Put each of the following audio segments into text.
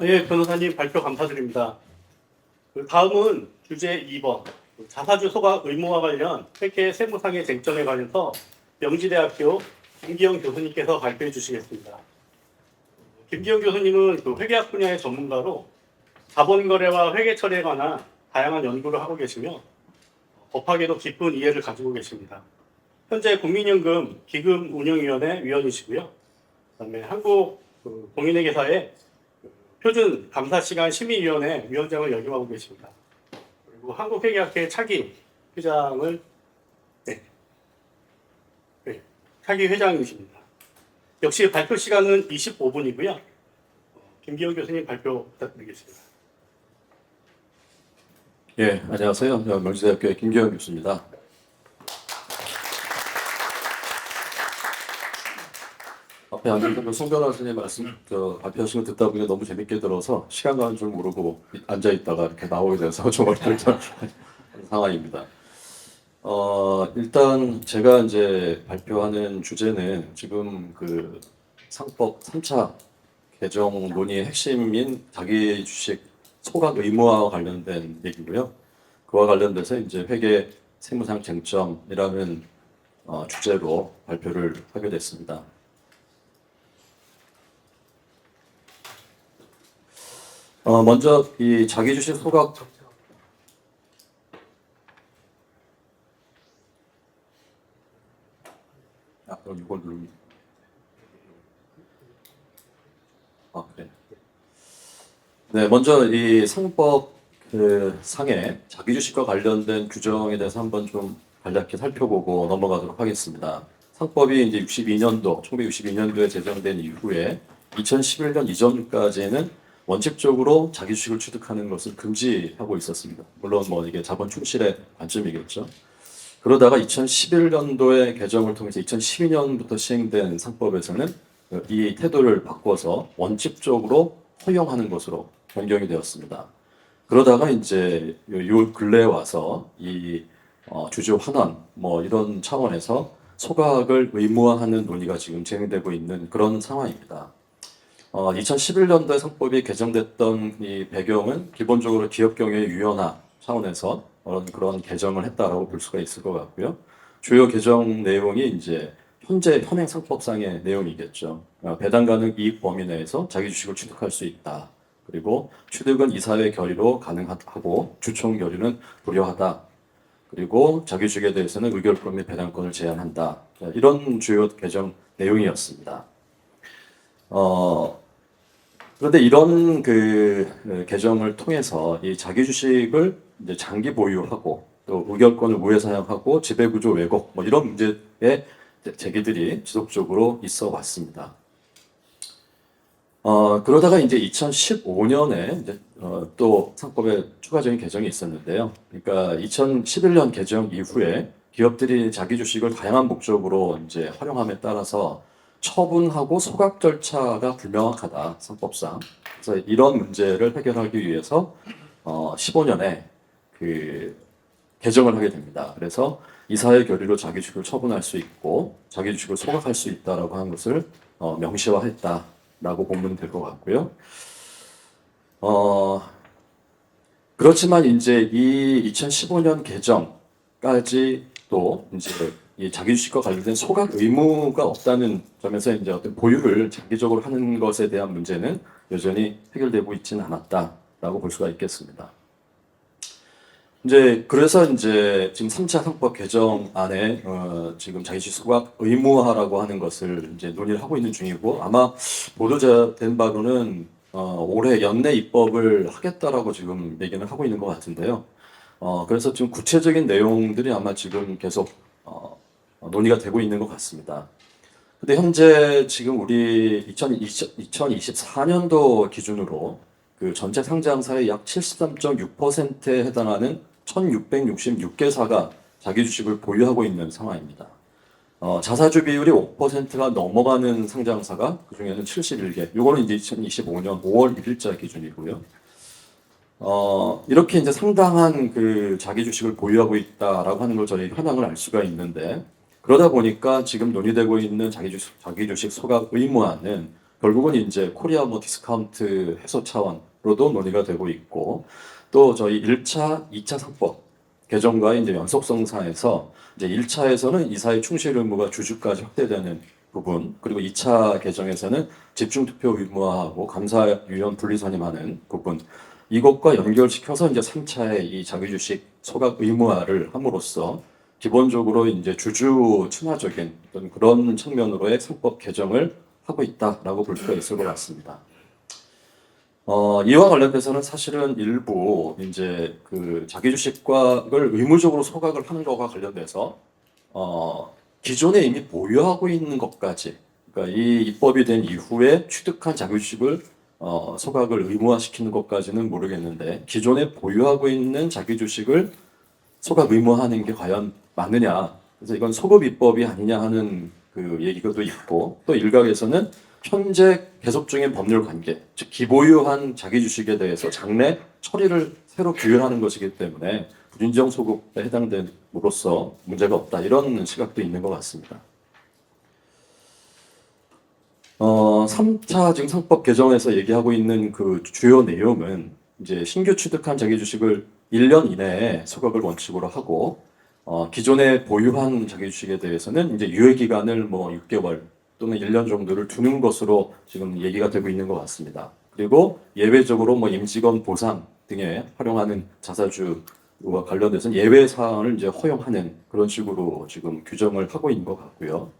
예, 변호사님 발표 감사드립니다. 다음은 주제 2번. 자사주 소각 의무화 관련 회계 세무상의 쟁점에 관해서 명지대학교 김기영 교수님께서 발표해 주시겠습니다. 김기영 교수님은 그 회계학 분야의 전문가로 자본거래와 회계 처리에 관한 다양한 연구를 하고 계시며 법학에도 깊은 이해를 가지고 계십니다. 현재 국민연금 기금운용위원회 위원이시고요. 그다음에 한국 공인회계사의 표준 감사시간 심의위원회 위원장을 역임하고 계십니다. 그리고 한국회계학회 차기 회장을 차기 회장이십니다. 역시 발표 시간은 25분이고요. 김기영 교수님 발표 부탁드리겠습니다. 예, 안녕하세요. 명지대학교의 김기영 교수입니다. 앞에 앉은 송 변호사님 말씀, 발표하신 거 듣다 보니 너무 재밌게 들어서 시간 가는 줄 모르고 앉아 있다가 이렇게 나오게 돼서 좀 어려운 상황입니다. 일단 제가 이제 발표하는 주제는 지금 그 상법 3차 개정 논의의 핵심인 자기 주식 소각 의무화와 관련된 얘기고요. 그와 관련돼서 이제 회계 세무상 쟁점이라는 주제로 발표를 하게 됐습니다. 먼저 이 자기 주식 소각 그럼 이걸 누르면 그래. 네, 먼저 이 상법 상의 자기 주식과 관련된 규정에 대해서 한번 좀 간략히 살펴보고 넘어가도록 하겠습니다. 상법이 이제 1962년도에 제정된 이후에 2011년 이전까지는 원칙적으로 자기 주식을 취득하는 것을 금지하고 있었습니다. 물론 뭐 이게 자본 충실의 관점이겠죠. 그러다가 2011년도에 개정을 통해서 2012년부터 시행된 상법에서는 이 태도를 바꿔서 원칙적으로 허용하는 것으로 변경이 되었습니다. 그러다가 이제 요 근래에 와서 이 주주 환원 뭐 이런 차원에서 소각을 의무화하는 논의가 지금 진행되고 있는 그런 상황입니다. 2011년도에 상법이 개정됐던 이 배경은 기본적으로 기업 경영의 유연화 차원에서 그런 개정을 했다라고 볼 수가 있을 것 같고요. 주요 개정 내용이 이제 현재 현행 상법상의 내용이겠죠. 배당 가능 이익 범위 내에서 자기 주식을 취득할 수 있다. 그리고 취득은 이사회 결의로 가능하고 주총 결의는 불허하다. 그리고 자기 주식에 대해서는 의결권 및 배당권을 제한한다. 이런 주요 개정 내용이었습니다. 그런데 이런 개정을 통해서 이 자기 주식을 이제 장기 보유하고 또 의결권을 무효 사용하고 지배구조 왜곡 뭐 이런 문제의 제기들이 지속적으로 있어 왔습니다. 그러다가 이제 2015년에 이제 또 상법에 추가적인 개정이 있었는데요. 그러니까 2011년 개정 이후에 기업들이 자기 주식을 다양한 목적으로 이제 활용함에 따라서 처분하고 소각 절차가 불명확하다, 상법상. 그래서 이런 문제를 해결하기 위해서 15년에 그 개정을 하게 됩니다. 그래서 이사의 결의로 자기 주식을 처분할 수 있고 자기 주식을 소각할 수 있다라고 하는 것을 명시화했다라고 보면 될 것 같고요. 그렇지만 이제 이 2015년 개정까지 또 이제 이 자기 주식과 관련된 소각 의무가 없다는 점에서 이제 어떤 보유를 장기적으로 하는 것에 대한 문제는 여전히 해결되고 있지는 않았다라고 볼 수가 있겠습니다. 이제 그래서 이제 지금 3차 상법 개정 안에 지금 자기 주식 소각 의무화라고 하는 것을 이제 논의를 하고 있는 중이고 아마 보도된 바로는 올해 연내 입법을 하겠다라고 지금 얘기는 하고 있는 것 같은데요. 그래서 좀 구체적인 내용들이 아마 지금 계속 논의가 되고 있는 것 같습니다. 근데 현재 지금 우리 2024년도 기준으로 그 전체 상장사의 약 73.6%에 해당하는 1666개사가 자기 주식을 보유하고 있는 상황입니다. 자사주 비율이 5%가 넘어가는 상장사가 그중에는 71개. 요거는 이제 2025년 5월 1일자 기준이고요. 이렇게 이제 상당한 그 자기 주식을 보유하고 있다라고 하는 걸 저희 현황을 알 수가 있는데 그러다 보니까 지금 논의되고 있는 자기 주식 소각 의무화는 결국은 이제 코리아 뭐 디스카운트 해소 차원으로도 논의가 되고 있고 또 저희 1차, 2차 상법 개정과 이제 연속성상에서 이제 1차에서는 이사회 충실 의무가 주주까지 확대되는 부분 그리고 2차 개정에서는 집중 투표 의무화하고 감사위원 분리 선임하는 부분 이것과 연결시켜서 이제 3차의 이 자기주식 소각 의무화를 함으로써 기본적으로 이제 주주 친화적인 어떤 그런 측면으로의 상법 개정을 하고 있다라고 볼 수가 있을 것 같습니다. 이와 관련돼서는 사실은 일부 이제 그 자기주식을 의무적으로 소각을 하는 것과 관련돼서 기존에 이미 보유하고 있는 것까지 그러니까 이 입법이 된 이후에 취득한 자기주식을 소각을 의무화시키는 것까지는 모르겠는데 기존에 보유하고 있는 자기주식을 소각 의무화하는 게 과연 맞느냐 그래서 이건 소급 입법이 아니냐 하는 그 얘기가 또 있고 또 일각에서는 현재 계속 중인 법률 관계, 즉 기보유한 자기 주식에 대해서 장래 처리를 새로 규율하는 것이기 때문에 불인정 소급에 해당됨으로써 문제가 없다 이런 시각도 있는 것 같습니다. 3차 지금 상법 개정에서 얘기하고 있는 그 주요 내용은 이제 신규 취득한 자기 주식을 1년 이내에 소각을 원칙으로 하고 기존에 보유한 자기 주식에 대해서는 이제 유예 기간을 뭐 6개월 또는 1년 정도를 두는 것으로 지금 얘기가 되고 있는 것 같습니다. 그리고 예외적으로 뭐 임직원 보상 등에 활용하는 자사주와 관련돼서는 예외 사항을 이제 허용하는 그런 식으로 지금 규정을 하고 있는 것 같고요.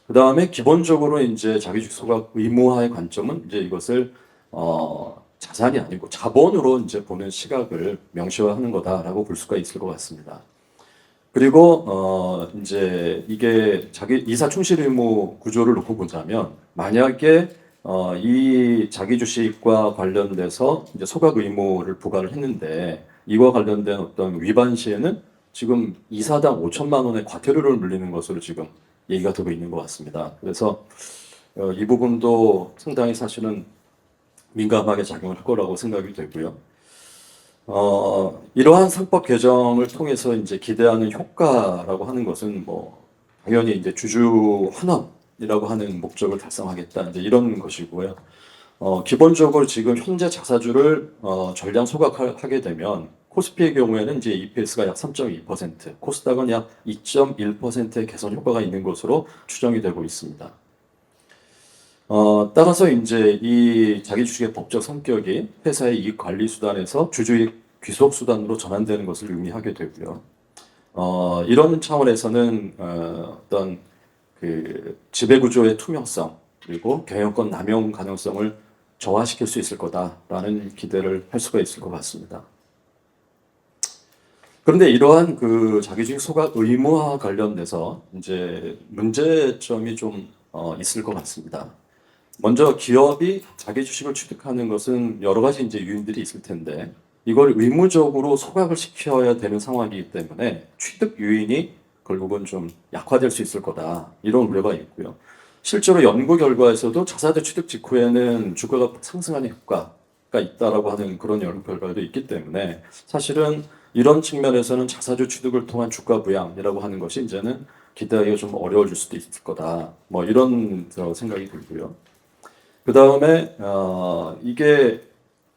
그 다음에 기본적으로 이제 자기주식 소각 의무화의 관점은 이제 이것을 자산이 아니고 자본으로 이제 보는 시각을 명시화하는 거다라고 볼 수가 있을 것 같습니다. 그리고 이제 이게 자기 이사 충실 의무 구조를 놓고 보자면 만약에 이 자기 주식과 관련돼서 이제 소각 의무를 부과를 했는데 이와 관련된 어떤 위반 시에는 지금 이사당 5천만 원의 과태료를 물리는 것으로 지금 얘기가 되고 있는 것 같습니다. 그래서 이 부분도 상당히 사실은 민감하게 작용을 할 거라고 생각이 되고요. 이러한 상법 개정을 통해서 이제 기대하는 효과라고 하는 것은 뭐 당연히 이제 주주 환원이라고 하는 목적을 달성하겠다 이제 이런 것이고요. 기본적으로 지금 현재 자사주를 전량 소각하게 되면 코스피의 경우에는 이제 EPS가 약 3.2%, 코스닥은 약 2.1%의 개선 효과가 있는 것으로 추정이 되고 있습니다. 따라서 이제 이 자기 주식의 법적 성격이 회사의 이익 관리 수단에서 주주의 귀속 수단으로 전환되는 것을 의미하게 되고요. 이런 차원에서는 어떤 그 지배 구조의 투명성 그리고 경영권 남용 가능성을 저하시킬 수 있을 거다라는 기대를 할 수가 있을 것 같습니다. 그런데 이러한 그 자기주식 소각 의무화 관련돼서 이제 문제점이 좀 있을 것 같습니다. 먼저 기업이 자기 주식을 취득하는 것은 여러 가지 이제 요인들이 있을 텐데 이걸 의무적으로 소각을 시켜야 되는 상황이기 때문에 취득 요인이 결국은 좀 약화될 수 있을 거다 이런 우려가 있고요. 실제로 연구 결과에서도 자사주 취득 직후에는 주가가 상승하는 효과가 있다라고 하는 그런 연구 결과도 있기 때문에 사실은 이런 측면에서는 자사주 취득을 통한 주가 부양이라고 하는 것이 이제는 기대하기가 좀 어려워질 수도 있을 거다. 뭐 이런 생각이 들고요. 그 다음에 이게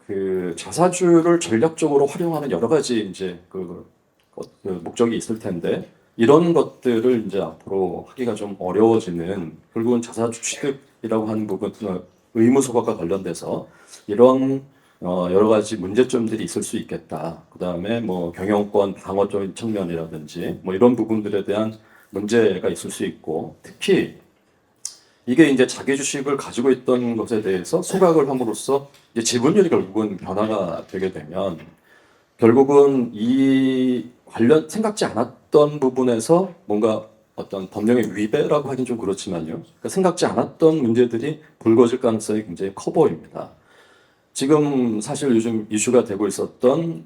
그 자사주를 전략적으로 활용하는 여러 가지 이제 그 목적이 있을 텐데 이런 것들을 이제 앞으로 하기가 좀 어려워지는 결국은 자사주 취득이라고 하는 부분 의무 소각과 관련돼서 이런 여러 가지 문제점들이 있을 수 있겠다. 그 다음에 뭐 경영권 방어적인 측면이라든지 뭐 이런 부분들에 대한 문제가 있을 수 있고 특히 이게 이제 자기 주식을 가지고 있던 것에 대해서 소각을 함으로써 이제 지분율이 결국은 변화가 되게 되면 결국은 이 관련 생각지 않았던 부분에서 뭔가 어떤 법령의 위배라고 하긴 좀 그렇지만요. 그러니까 생각지 않았던 문제들이 불거질 가능성이 굉장히 커 보입니다. 지금 사실 요즘 이슈가 되고 있었던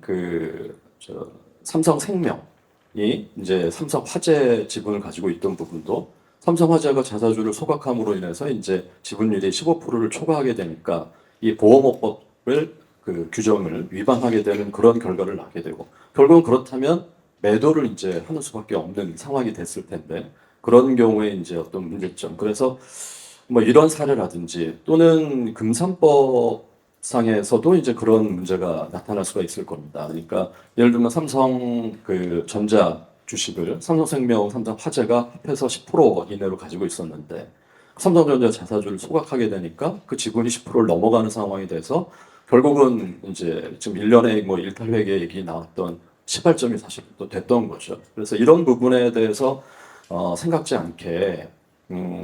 삼성생명이 이제 삼성화재 지분을 가지고 있던 부분도 삼성화재가 자사주를 소각함으로 인해서 이제 지분율이 15%를 초과하게 되니까 이 보험업법을 그 규정을 위반하게 되는 그런 결과를 낳게 되고 결국은 그렇다면 매도를 이제 하는 수밖에 없는 상황이 됐을 텐데 그런 경우에 이제 어떤 문제점 그래서 뭐 이런 사례라든지 또는 금산법상에서도 이제 그런 문제가 나타날 수가 있을 겁니다. 그러니까 예를 들면 삼성 그 전자 주식을 삼성생명, 삼성화재가 합해서 10% 이내로 가지고 있었는데 삼성전자 자사주를 소각하게 되니까 그 지분이 10%를 넘어가는 상황이 돼서 결국은 이제 지금 1년에 뭐 일탈회계 얘기 나왔던 시발점이 사실 또 됐던 거죠. 그래서 이런 부분에 대해서 생각지 않게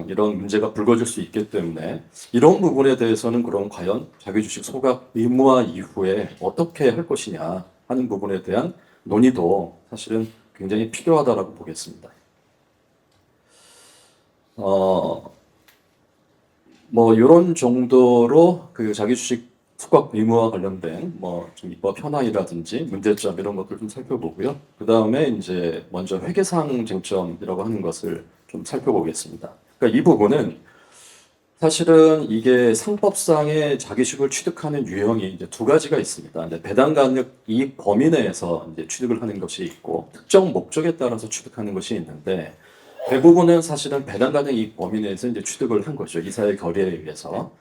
이런 문제가 불거질 수 있기 때문에 이런 부분에 대해서는 그럼 과연 자기 주식 소각 의무화 이후에 어떻게 할 것이냐 하는 부분에 대한 논의도 사실은 굉장히 필요하다라고 보겠습니다. 뭐 이런 정도로 그 자기 주식 소각 의무와 관련된 뭐 좀 입법 현황이라든지 문제점 이런 것들 좀 살펴보고요. 그 다음에 이제 먼저 회계상 쟁점이라고 하는 것을 좀 살펴보겠습니다. 그러니까 이 부분은 사실은 이게 상법상의 자기주식을 취득하는 유형이 이제 두 가지가 있습니다. 이제 배당 가능 이익 범위 내에서 이제 취득을 하는 것이 있고 특정 목적에 따라서 취득하는 것이 있는데 대부분은 사실은 배당 가능 이익 범위 내에서 이제 취득을 한 거죠. 이사의 결의에 의해서.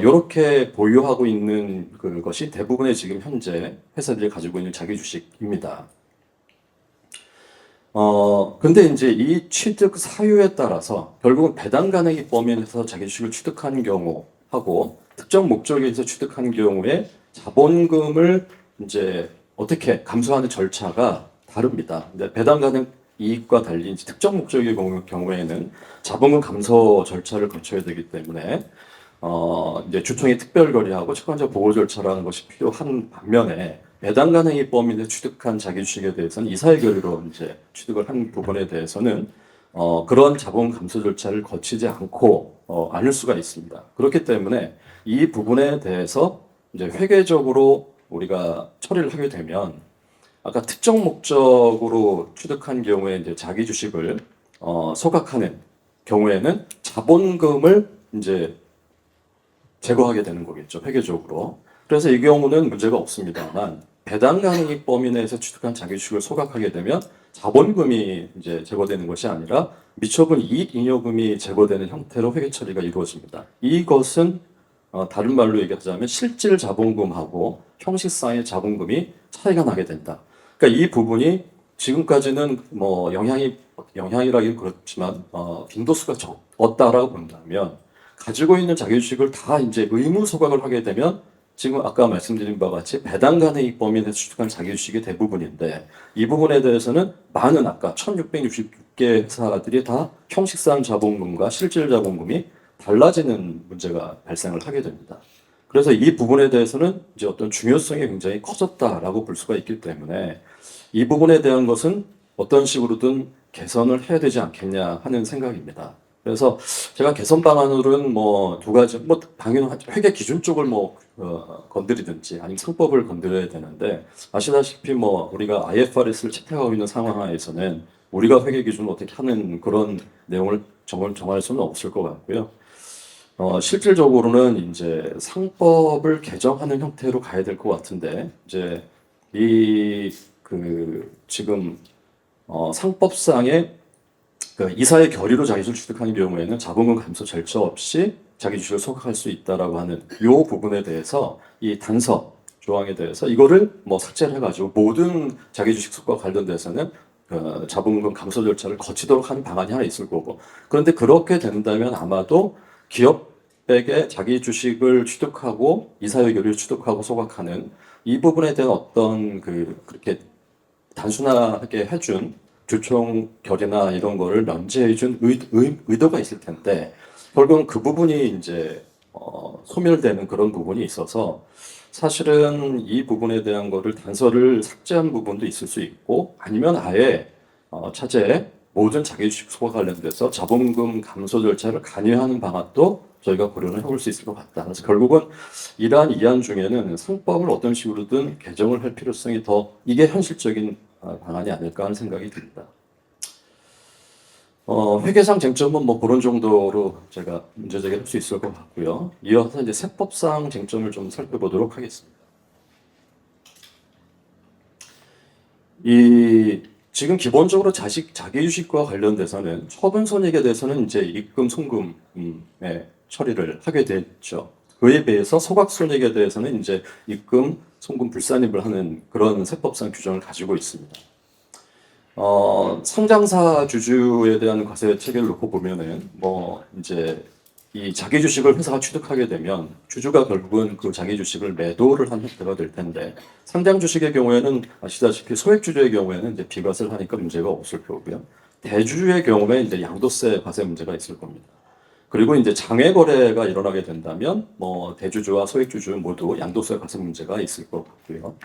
이렇게 보유하고 있는 그것이 대부분의 지금 현재 회사들이 가지고 있는 자기 주식입니다. 근데 이제 이 취득 사유에 따라서 결국은 배당 가능이 범위 내에서 자기 주식을 취득하는 경우하고 특정 목적에 의해서 취득하는 경우에 자본금을 이제 어떻게 감수하는 절차가 다릅니다. 근데 배당 가능 이익과 달리 이제 특정 목적의 경우에는 자본금 감소 절차를 거쳐야 되기 때문에 이제 주총이 특별 결의하고 채권자 보호 절차라는 것이 필요한 반면에 배당 가능이 범위 내 취득한 자기 주식에 대해서는 이사의 결의로 이제 취득을 한 부분에 대해서는 그런 자본 감소 절차를 거치지 않고 않을 수가 있습니다. 그렇기 때문에 이 부분에 대해서 이제 회계적으로 우리가 처리를 하게 되면 아까 특정 목적으로 취득한 경우에 이제 자기 주식을 소각하는 경우에는 자본금을 이제 제거하게 되는 거겠죠, 회계적으로. 그래서 이 경우는 문제가 없습니다만 배당 가능이익 범위 내에서 취득한 자기 주식을 소각하게 되면 자본금이 이제 제거되는 것이 아니라 미처분 이익 잉여금이 제거되는 형태로 회계 처리가 이루어집니다. 이것은 다른 말로 얘기하자면 실질 자본금하고 형식상의 자본금이 차이가 나게 된다. 그러니까 이 부분이 지금까지는 뭐 영향이라기는 그렇지만 빈도수가 적었다라고 본다면 가지고 있는 자기 주식을 다 이제 의무 소각을 하게 되면 지금 아까 말씀드린 바와 같이 배당 가능이익 범위 내에서 취득한 자기 주식이 대부분인데 이 부분에 대해서는 많은 아까 1666개 회사들이 다 형식상 자본금과 실질 자본금이 달라지는 문제가 발생을 하게 됩니다. 그래서 이 부분에 대해서는 이제 어떤 중요성이 굉장히 커졌다라고 볼 수가 있기 때문에 이 부분에 대한 것은 어떤 식으로든 개선을 해야 되지 않겠냐 하는 생각입니다. 그래서 제가 개선 방안으로는 뭐 두 가지, 뭐 당연히 회계 기준 쪽을 뭐 건드리든지 아니면 상법을 건드려야 되는데 아시다시피 뭐 우리가 IFRS를 채택하고 있는 상황 하에서는 우리가 회계 기준을 어떻게 하는 그런 내용을 정할 수는 없을 것 같고요. 실질적으로는 이제 상법을 개정하는 형태로 가야 될 것 같은데 이제 지금 상법상의 그 이사의 결의로 자기 주식을 취득하는 경우에는 자본금 감소 절차 없이 자기 주식을 소각할 수 있다라고 하는 이 부분에 대해서 이 단서 조항에 대해서 이거를 뭐 삭제를 해가지고 모든 자기 주식 소각과 관련돼서는 자본금 감소 절차를 거치도록 하는 방안이 하나 있을 거고 그런데 그렇게 된다면 아마도 기업에게 자기 주식을 취득하고 이사의 결의를 취득하고 소각하는 이 부분에 대한 어떤 그렇게 단순하게 해준 주총 결의나 이런 거를 면제해준 의도가 있을 텐데 결국은 그 부분이 이제 소멸되는 그런 부분이 있어서 사실은 이 부분에 대한 거를 단서를 삭제한 부분도 있을 수 있고 아니면 아예 차제에 모든 자기주식 소와 관련돼서 자본금 감소 절차를 간이하는 방안도 저희가 고려를 해볼 수 있을 것 같다. 그래서 결국은 이러한 이안 중에는 상법을 어떤 식으로든 개정을 할 필요성이 더 이게 현실적인 방안이 아닐까 하는 생각이 듭니다. 회계상 쟁점은 뭐 그런 정도로 제가 문제 제기할 수 있을 것 같고요. 이어서 이제 세법상 쟁점을 좀 살펴보도록 하겠습니다. 이 지금 기본적으로 자기 주식과 관련돼서는 처분 손익에 대해서는 이제 입금 송금의 처리를 하게 됐죠. 그에 비해서 소각 손익에 대해서는 이제 입금 송금 불산입을 하는 그런 세법상 규정을 가지고 있습니다. 상장사 주주에 대한 과세 체계를 놓고 보면은 뭐 이제 이 자기 주식을 회사가 취득하게 되면 주주가 결국은 그 자기 주식을 매도를 한 형태가 될 텐데 상장 주식의 경우에는 아시다시피 소액 주주의 경우에는 이제 비과세를 하니까 문제가 없을 거고요. 대주주의 경우에 이제 양도세 과세 문제가 있을 겁니다. 그리고 이제 장외 거래가 일어나게 된다면 뭐 대주주와 소액 주주 모두 양도세 과세 문제가 있을 것 같고요.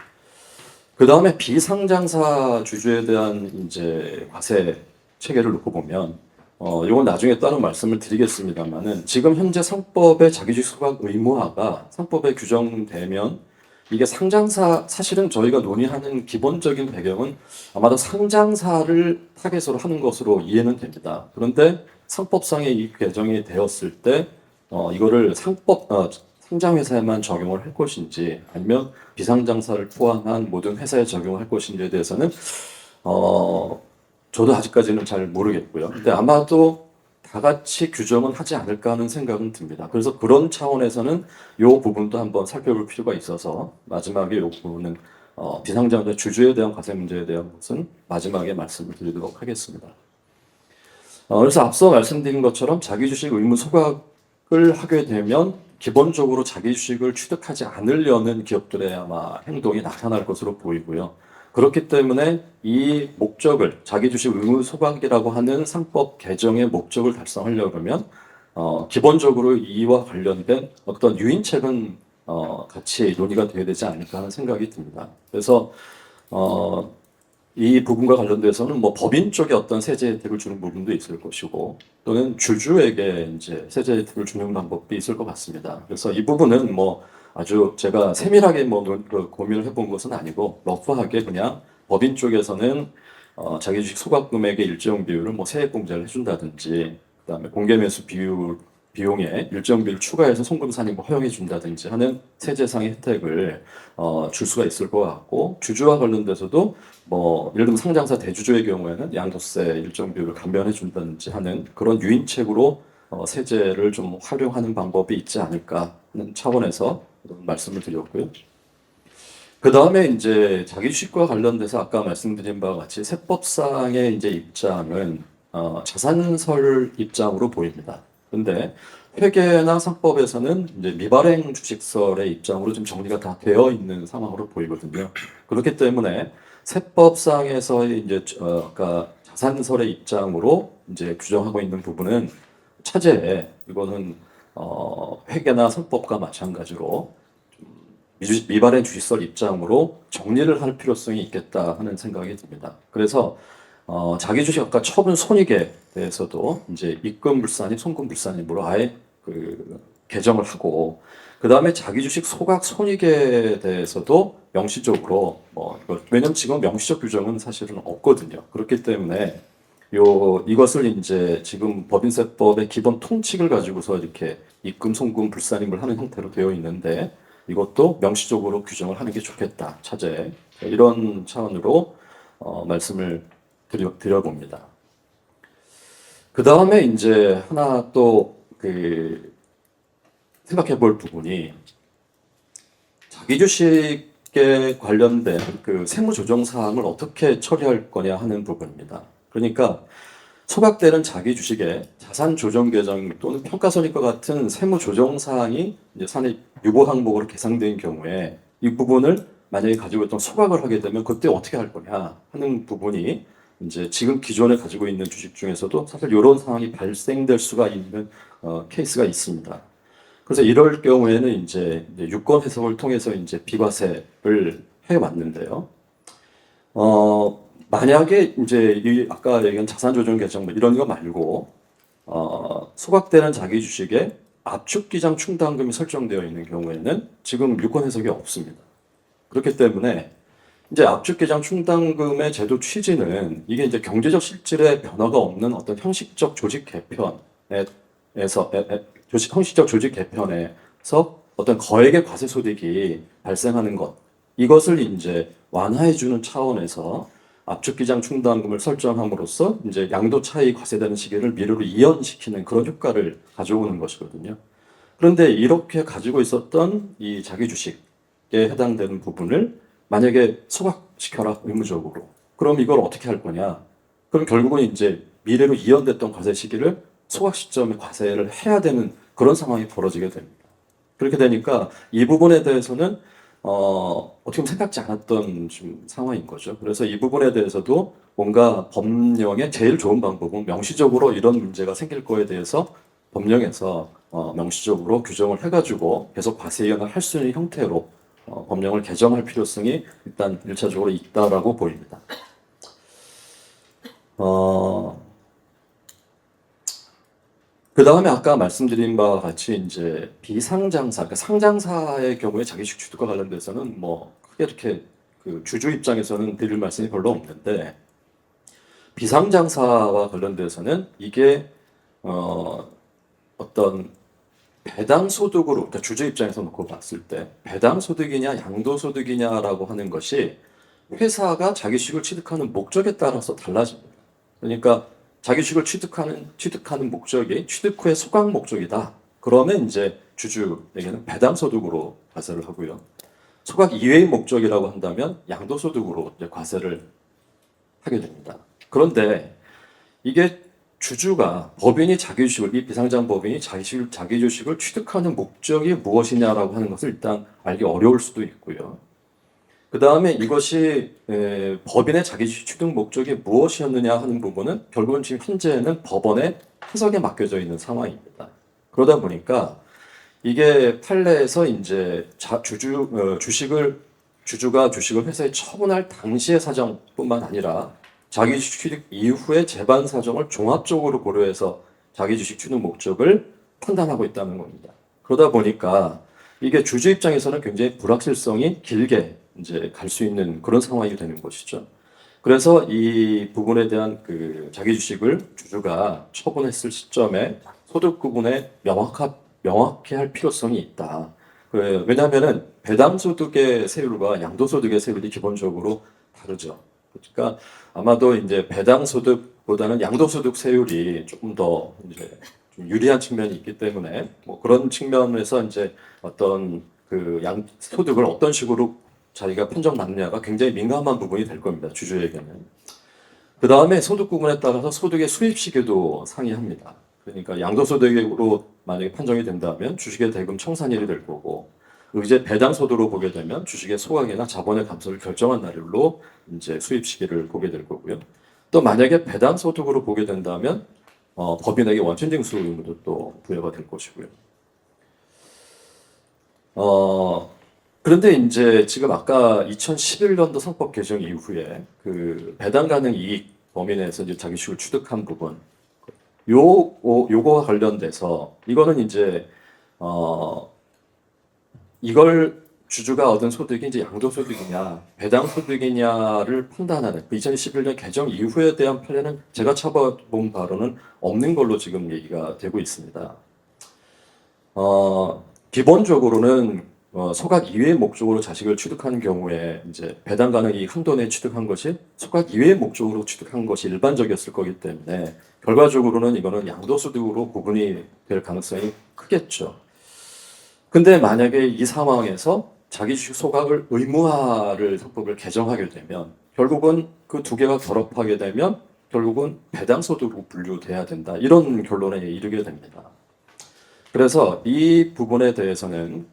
그 다음에 비상장사 주주에 대한 이제 과세 체계를 놓고 보면, 이건 나중에 따로 말씀을 드리겠습니다만은 지금 현재 상법의 자기주식 소각 의무화가 상법에 규정되면 이게 상장사 사실은 저희가 논의하는 기본적인 배경은 아마도 상장사를 타겟으로 하는 것으로 이해는 됩니다. 그런데 상법상의 이 개정이 되었을 때 이거를 상장회사에만 적용을 할 것인지 아니면 비상장사를 포함한 모든 회사에 적용할 것인지에 대해서는 저도 아직까지는 잘 모르겠고요. 근데 아마도 다 같이 규정은 하지 않을까 하는 생각은 듭니다. 그래서 그런 차원에서는 이 부분도 한번 살펴볼 필요가 있어서 마지막에 이 부분은 비상장사 주주에 대한 과세 문제에 대한 것은 마지막에 말씀을 드리도록 하겠습니다. 그래서 앞서 말씀드린 것처럼 자기주식 의무 소각을 하게 되면 기본적으로 자기 주식을 취득하지 않으려는 기업들의 아마 행동이 나타날 것으로 보이고요. 그렇기 때문에 이 목적을 자기 주식 의무 소각이라고 하는 상법 개정의 목적을 달성하려면 기본적으로 이와 관련된 어떤 유인책은 같이 논의가 되어야 되지 않을까 하는 생각이 듭니다. 그래서 이 부분과 관련돼서는 뭐 법인 쪽에 어떤 세제 혜택을 주는 부분도 있을 것이고 또는 주주에게 이제 세제 혜택을 주는 방법도 있을 것 같습니다. 그래서 이 부분은 뭐 아주 제가 세밀하게 뭐 고민을 해본 것은 아니고 러프하게 그냥 법인 쪽에서는 자기 주식 소각 금액의 일정 비율을 뭐 세액 공제를 해준다든지 그다음에 공개 매수 비용에 일정 비율 추가해서 송금 산입을 허용해 준다든지 하는 세제상의 혜택을 줄 수가 있을 것 같고 주주와 관련돼서도 뭐 예를 들면 상장사 대주주의 경우에는 양도세 일정 비율을 감면해 준다든지 하는 그런 유인책으로 세제를 좀 활용하는 방법이 있지 않을까 하는 차원에서 말씀을 드렸고요. 그 다음에 이제 자기 주식과 관련돼서 아까 말씀드린 바와 같이 세법상의 이제 입장은 자산설 입장으로 보입니다. 근데 회계나 상법에서는 이제 미발행 주식설의 입장으로 좀 정리가 다 되어 있는 상황으로 보이거든요. 그렇기 때문에 세법상에서의 이제 아까 자산설의 입장으로 이제 규정하고 있는 부분은 차제에 이거는 회계나 상법과 마찬가지로 미발행 주식설 입장으로 정리를 할 필요성이 있겠다 하는 생각이 듭니다. 그래서 자기 주식 아까 처분 손익에 대해서도 이제 입금 불산입, 송금 불산입으로 아예 그 개정을 하고 그 다음에 자기 주식 소각 손익에 대해서도 명시적으로 왜냐면 지금 명시적 규정은 사실은 없거든요. 그렇기 때문에 이것을 이제 지금 법인세법의 기본 통칙을 가지고서 이렇게 입금, 송금, 불산입을 하는 형태로 되어 있는데 이것도 명시적으로 규정을 하는 게 좋겠다. 차제 이런 차원으로 말씀을 드려봅니다. 그 다음에 이제 하나 또 생각해 볼 부분이 자기 주식에 관련된 그 세무 조정 사항을 어떻게 처리할 거냐 하는 부분입니다. 그러니까 소각되는 자기 주식에 자산 조정 계정 또는 평가 손익과 같은 세무 조정 사항이 이제 산입 유보 항목으로 계상된 경우에 이 부분을 만약에 가지고 있던 소각을 하게 되면 그때 어떻게 할 거냐 하는 부분이 이제 지금 기존에 가지고 있는 주식 중에서도 사실 이런 상황이 발생될 수가 있는 케이스가 있습니다. 그래서 이럴 경우에는 이제 유권 해석을 통해서 이제 비과세를 해왔는데요. 만약에 이제 아까 얘기한 자산 조정 계정 뭐 이런 거 말고 소각되는 자기 주식에 압축 기장 충당금이 설정되어 있는 경우에는 지금 유권 해석이 없습니다. 그렇기 때문에 이제 압축 기장 충당금의 제도 취지는 이게 이제 경제적 실질의 변화가 없는 어떤 형식적 조직 개편에서 어떤 거액의 과세 소득이 발생하는 것 이것을 이제 완화해 주는 차원에서 압축기장 충당금을 설정함으로써 이제 양도 차익 과세되는 시기를 미래로 이연시키는 그런 효과를 가져오는 것이거든요. 그런데 이렇게 가지고 있었던 이 자기 주식에 해당되는 부분을 만약에 소각시켜라 의무적으로. 그럼 이걸 어떻게 할 거냐? 그럼 결국은 이제 미래로 이연됐던 과세 시기를 소각 시점에 과세를 해야 되는 그런 상황이 벌어지게 됩니다. 그렇게 되니까 이 부분에 대해서는 어떻게 보면 생각지 않았던 좀 상황인 거죠. 그래서 이 부분에 대해서도 뭔가 법령의 제일 좋은 방법은 명시적으로 이런 문제가 생길 거에 대해서 법령에서 명시적으로 규정을 해가지고 계속 과세 이연을 할 수 있는 형태로 법령을 개정할 필요성이 일단 1차적으로 있다라고 보입니다. 그 다음에 아까 말씀드린 바와 같이 이제 비상장사, 그러니까 상장사의 경우에 자기주식 취득과 관련돼서는 뭐 크게 이렇게 그 주주 입장에서는 드릴 말씀이 별로 없는데 비상장사와 관련돼서는 이게 어떤 배당 소득으로, 그러니까 주주 입장에서 놓고 봤을 때 배당 소득이냐 양도 소득이냐라고 하는 것이 회사가 자기주식을 취득하는 목적에 따라서 달라집니다. 그러니까 자기주식을 취득하는 목적이 취득 후의 소각 목적이다. 그러면 이제 주주에게는 배당 소득으로 과세를 하고요. 소각 이외의 목적이라고 한다면 양도 소득으로 이제 과세를 하게 됩니다. 그런데 이게 주주가 법인이 자기주식을 이 비상장 법인이 자기주식을 취득하는 목적이 무엇이냐라고 하는 것을 일단 알기 어려울 수도 있고요. 그 다음에 이것이 법인의 자기주식 취득 목적이 무엇이었느냐 하는 부분은 결국은 지금 현재는 법원의 해석에 맡겨져 있는 상황입니다. 그러다 보니까 이게 판례에서 이제 주주가 주식을 회사에 처분할 당시의 사정뿐만 아니라 자기주식 취득 이후의 재반 사정을 종합적으로 고려해서 자기주식 취득 목적을 판단하고 있다는 겁니다. 그러다 보니까 이게 주주 입장에서는 굉장히 불확실성이 길게 이제 갈 수 있는 그런 상황이 되는 것이죠. 그래서 이 부분에 대한 그 자기 주식을 주주가 처분했을 시점에 소득 구분에 명확히 할 필요성이 있다. 왜냐하면은 배당 소득의 세율과 양도 소득의 세율이 기본적으로 다르죠. 그러니까 아마도 이제 배당 소득보다는 양도 소득 세율이 조금 더 이제 좀 유리한 측면이 있기 때문에 뭐 그런 측면에서 이제 어떤 그 소득을 어떤 식으로 자기가 판정받느냐가 굉장히 민감한 부분이 될 겁니다. 주주에게는. 그 다음에 소득 구분에 따라서 소득의 수입 시기도 상이합니다. 그러니까 양도소득으로 만약에 판정이 된다면 주식의 대금 청산일이 될 거고, 이제 배당 소득으로 보게 되면 주식의 소각이나 자본의 감소를 결정한 날로 이제 수입 시기를 보게 될 거고요. 또 만약에 배당 소득으로 보게 된다면 법인에게 원천 징수 의무도 또 부여가 될 것이고요. 그런데 이제 지금 아까 2011년도 상법 개정 이후에 그 배당 가능 이익 범위 내에서 이제 자기주식을 취득한 부분, 요거와 관련돼서 이거는 이제 이걸 주주가 얻은 소득이 이제 양도소득이냐 배당소득이냐를 판단하는 2011년 개정 이후에 대한 판례는 제가 찾아본 바로는 없는 걸로 지금 얘기가 되고 있습니다. 기본적으로는 소각 이외의 목적으로 자식을 취득하는 경우에 이제 배당 가능 이익 한도 내에 취득한 것이 소각 이외의 목적으로 취득한 것이 일반적이었을 거기 때문에 결과적으로는 이거는 양도소득으로 구분이 될 가능성이 크겠죠. 근데 만약에 이 상황에서 자기주식 소각을 의무화를 상법을 개정하게 되면 결국은 그 두 개가 결합하게 되면 결국은 배당소득으로 분류돼야 된다. 이런 결론에 이르게 됩니다. 그래서 이 부분에 대해서는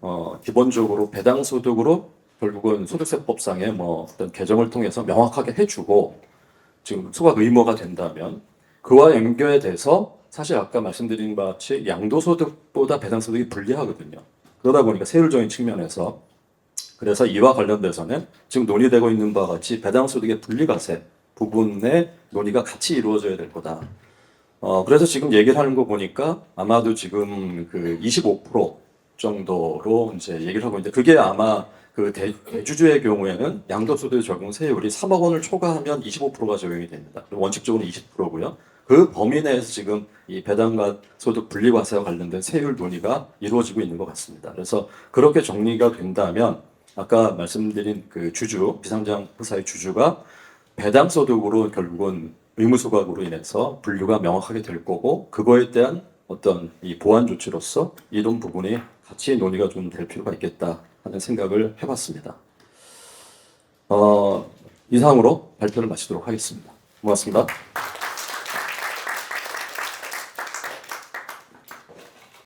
기본적으로 배당소득으로 결국은 소득세법상의 뭐 어떤 개정을 통해서 명확하게 해주고 지금 소각 의무화가 된다면 그와 연결돼서 사실 아까 말씀드린 바와 같이 양도소득보다 배당소득이 불리하거든요. 그러다 보니까 세율적인 측면에서 그래서 이와 관련돼서는 지금 논의되고 있는 바와 같이 배당소득의 분리과세 부분의 논의가 같이 이루어져야 될 거다. 그래서 지금 얘기를 하는 거 보니까 아마도 지금 그 25% 정도로 이제 얘기를 하고 있는데 그게 아마 그 대주주의 경우에는 양도소득 적용 세율이 3억 원을 초과하면 25%가 적용이 됩니다. 원칙적으로 20%고요. 그 범위 내에서 지금 이 배당과 소득 분리과세와 관련된 세율 논의가 이루어지고 있는 것 같습니다. 그래서 그렇게 정리가 된다면 아까 말씀드린 그 주주, 비상장 회사의 주주가 배당 소득으로 결국은 의무소각으로 인해서 분류가 명확하게 될 거고 그거에 대한 어떤 이 보완 조치로서 이런 부분이 같이 논의가 좀 될 필요가 있겠다 하는 생각을 해봤습니다. 이상으로 발표를 마치도록 하겠습니다. 고맙습니다.